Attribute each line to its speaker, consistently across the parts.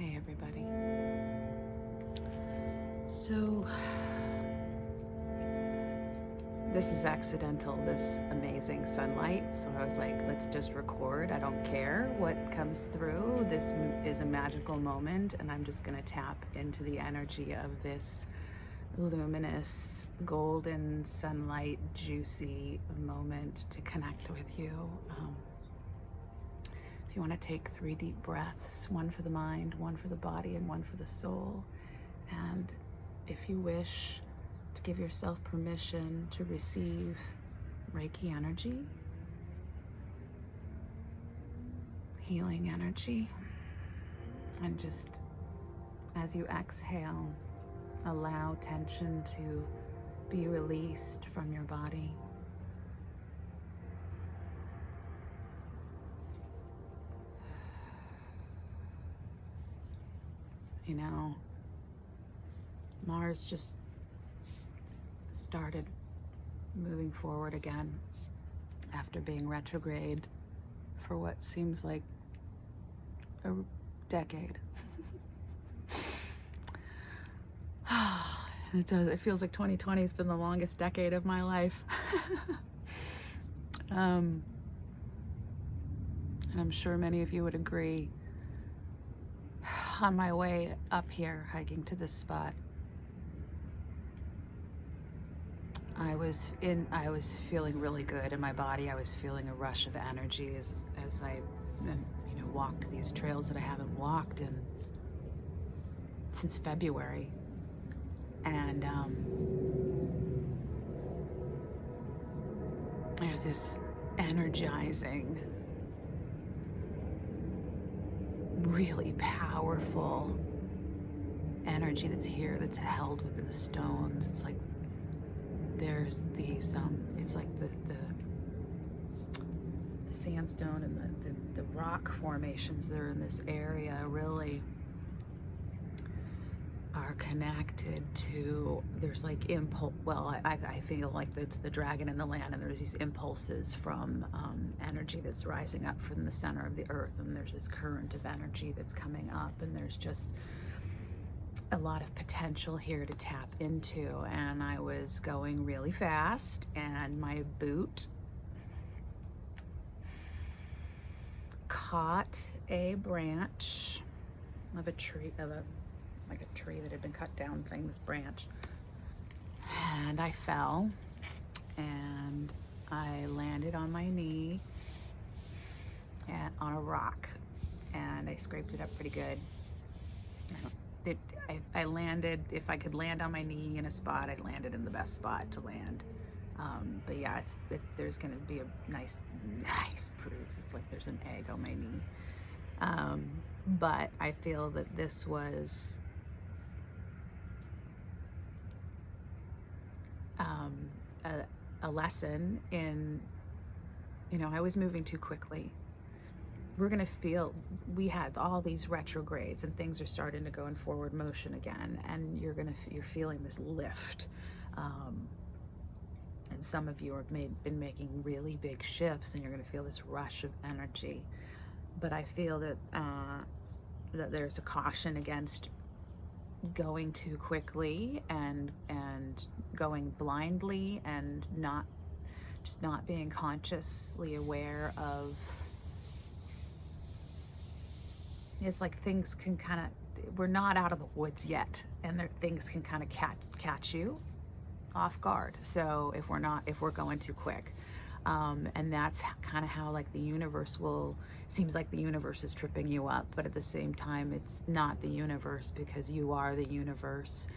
Speaker 1: Hey everybody. So this is accidental, this amazing sunlight. So I was like, let's just record. I don't care what comes through. This is a magical moment, and I'm just gonna tap into the energy of this luminous, golden sunlight, juicy moment to connect with you. If you want to take 3 deep breaths, one for the mind, one for the body, and one for the soul. And if you wish to give yourself permission to receive Reiki energy, healing energy, and just as you exhale, allow tension to be released from your body. You know, Mars just started moving forward again after being retrograde for what seems like a decade. It feels like 2020 has been the longest decade of my life. And I'm sure many of you would agree. On my way up here, hiking to this spot, I was feeling really good in my body. I was feeling a rush of energy as I walked these trails that I haven't walked in since February. And there's this energizing, really powerful energy that's here, that's held within the stones. It's like there's these it's like the sandstone and the rock formations that are in this area really are connected to, there's like impulse, well, I feel like it's the dragon in the land, and there's these impulses from energy that's rising up from the center of the earth, and there's this current of energy that's coming up, and there's just a lot of potential here to tap into. And I was going really fast, and my boot caught a branch of a tree, like a tree that had been cut down thing, this branch, and I fell, and I landed on my knee on a rock, and I scraped it up pretty good. I landed, if I could land on my knee in a spot, I landed in the best spot to land. But yeah, there's gonna be a nice bruise. It's like there's an egg on my knee. But I feel that this was a lesson in, I was moving too quickly. We're gonna feel, we had all these retrogrades and things are starting to go in forward motion again, and you're feeling this lift. And some of you have been making really big shifts, and you're gonna feel this rush of energy. But I feel that that there's a caution against going too quickly and going blindly, and not being consciously aware of, it's like things can kind of, we're not out of the woods yet, and things can kind of catch you off guard. So if we're going too quick, and that's kind of how like the universe seems like the universe is tripping you up, but at the same time it's not the universe, because you are the universe,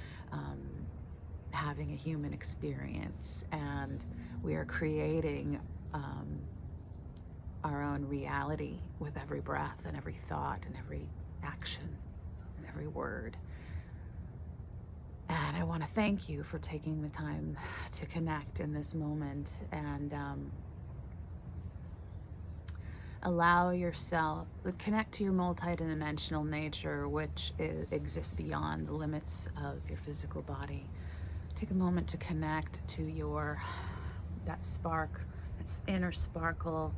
Speaker 1: having a human experience, and we are creating our own reality with every breath and every thought and every action and every word. And I want to thank you for taking the time to connect in this moment, and allow yourself, connect to your multidimensional nature, which exists beyond the limits of your physical body. Take a moment to connect to that spark, that inner sparkle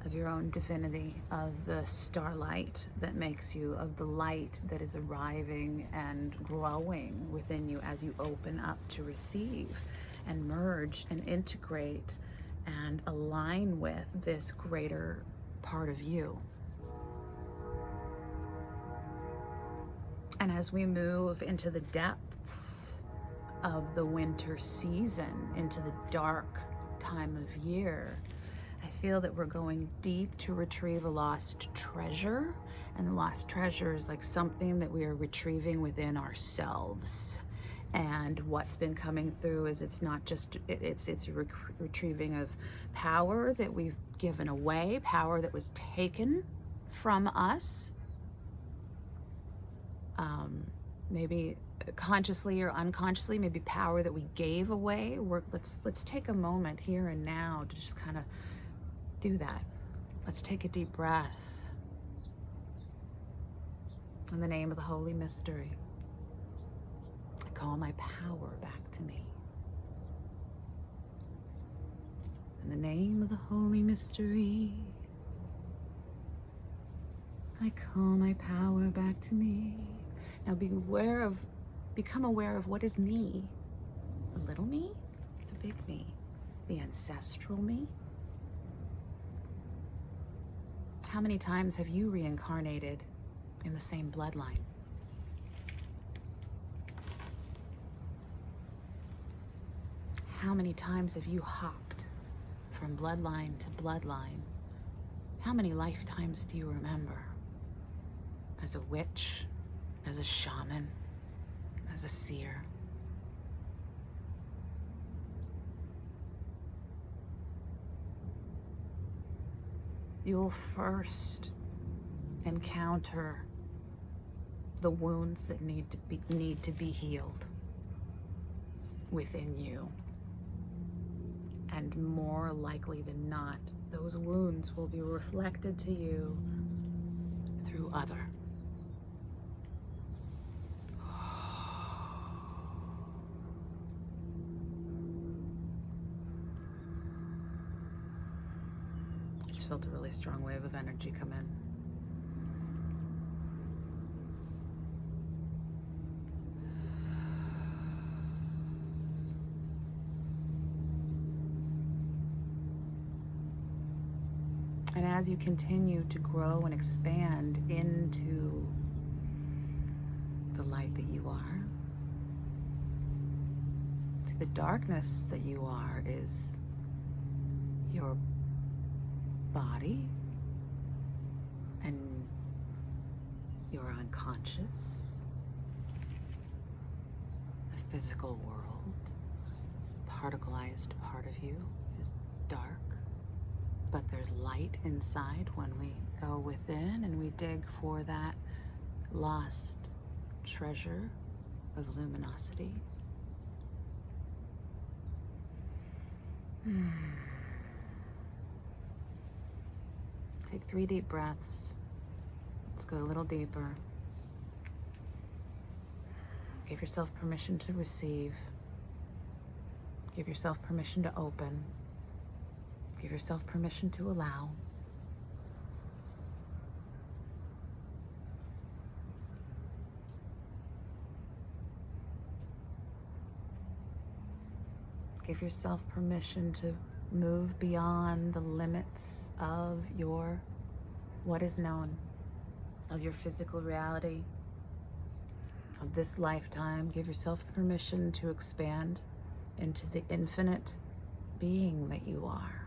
Speaker 1: of your own divinity, of the starlight that makes you, of the light that is arriving and growing within you as you open up to receive and merge and integrate and align with this greater part of you. And as we move into the depths of the winter season, into the dark time of year, I feel that we're going deep to retrieve a lost treasure. And the lost treasure is like something that we are retrieving within ourselves. And what's been coming through is it's not just, it's a retrieving of power that we've given away, power that was taken from us. Maybe consciously or unconsciously, maybe power that we gave away. Let's take a moment here and now to just kind of do that. Let's take a deep breath. In the name of the Holy Mystery, I call my power back to me. In the name of the Holy Mystery, I call my power back to me. Now become aware of what is me. The little me, the big me, the ancestral me. How many times have you reincarnated in the same bloodline? How many times have you hopped from bloodline to bloodline? How many lifetimes do you remember? As a witch, as a shaman, as a seer. You will first encounter the wounds that need to be healed within you. And more likely than not, those wounds will be reflected to you through other. Felt a really strong wave of energy come in. And as you continue to grow and expand into the light that you are, to the darkness that you are, is your body and your unconscious, the physical world, particleized part of you is dark, but there's light inside when we go within and we dig for that lost treasure of luminosity. Take 3 deep breaths. Let's go a little deeper. Give yourself permission to receive. Give yourself permission to open. Give yourself permission to allow. Give yourself permission to move beyond the limits of your what is known, of your physical reality, of this lifetime. Give yourself permission to expand into the infinite being that you are.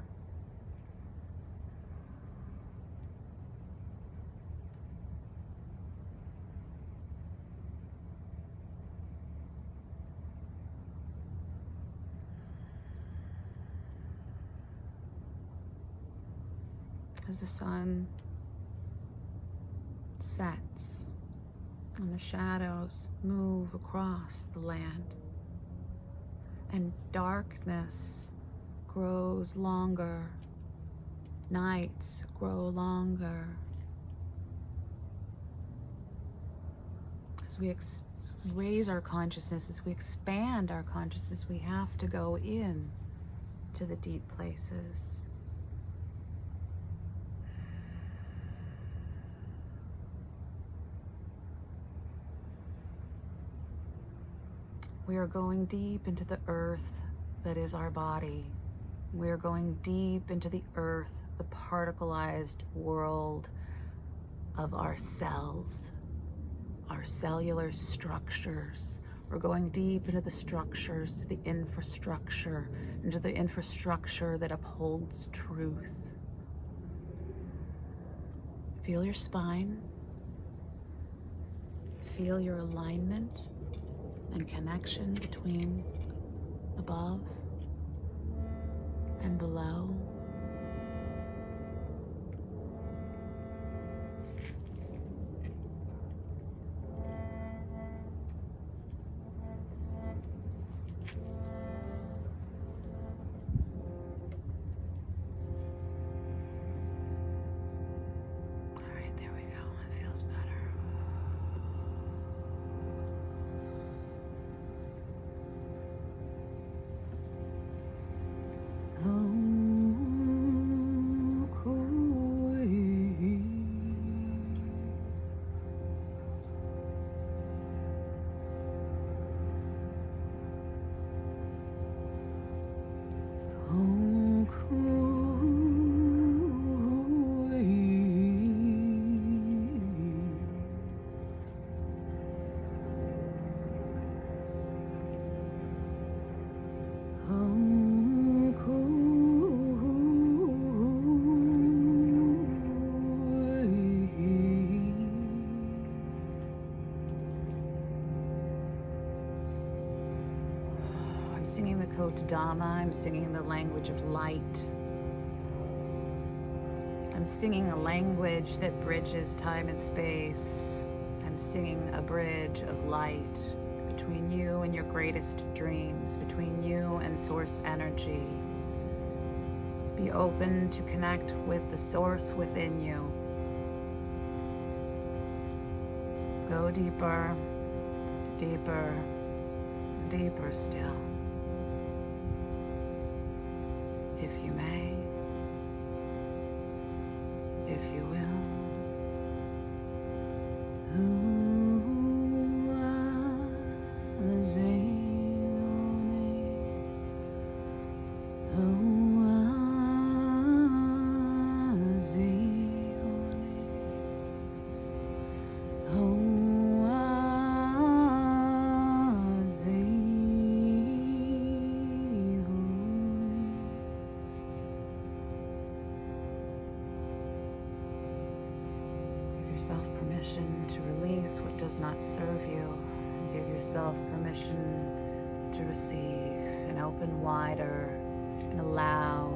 Speaker 1: As the sun sets and the shadows move across the land and darkness grows longer, nights grow longer, as we raise our consciousness, as we expand our consciousness, we have to go in to the deep places. We are going deep into the earth that is our body. We are going deep into the earth, the particleized world of our cells, our cellular structures. We're going deep into the structures, to the infrastructure, into the infrastructure that upholds truth. Feel your spine. Feel your alignment and connection between above and below. Singing the Kotodama, I'm singing the language of light. I'm singing a language that bridges time and space. I'm singing a bridge of light between you and your greatest dreams, between you and source energy. Be open to connect with the source within you. Go deeper, deeper, deeper still. If you may, if you will. Permission to release what does not serve you, and give yourself permission to receive and open wider and allow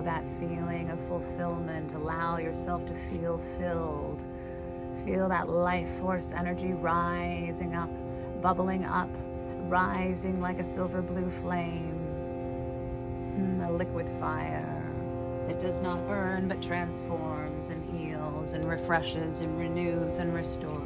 Speaker 1: that feeling of fulfillment. Allow yourself to feel filled. Feel that life force energy rising up, bubbling up, rising like a silver blue flame, a liquid fire. It does not burn, but transforms and heals and refreshes and renews and restores.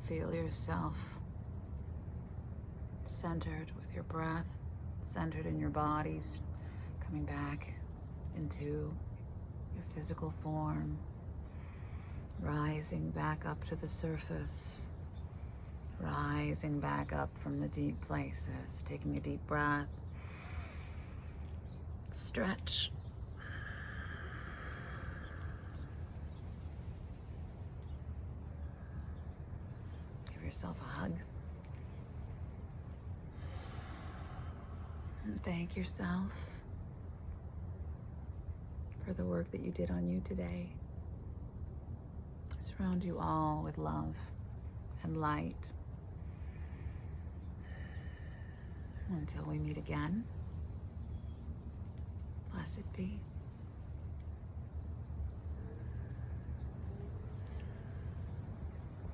Speaker 1: Feel yourself centered with your breath, centered in your bodies, coming back into your physical form, rising back up to the surface, rising back up from the deep places, taking a deep breath, stretch. Give yourself a hug. And thank yourself for the work that you did on you today. Surround you all with love and light. Until we meet again, blessed be.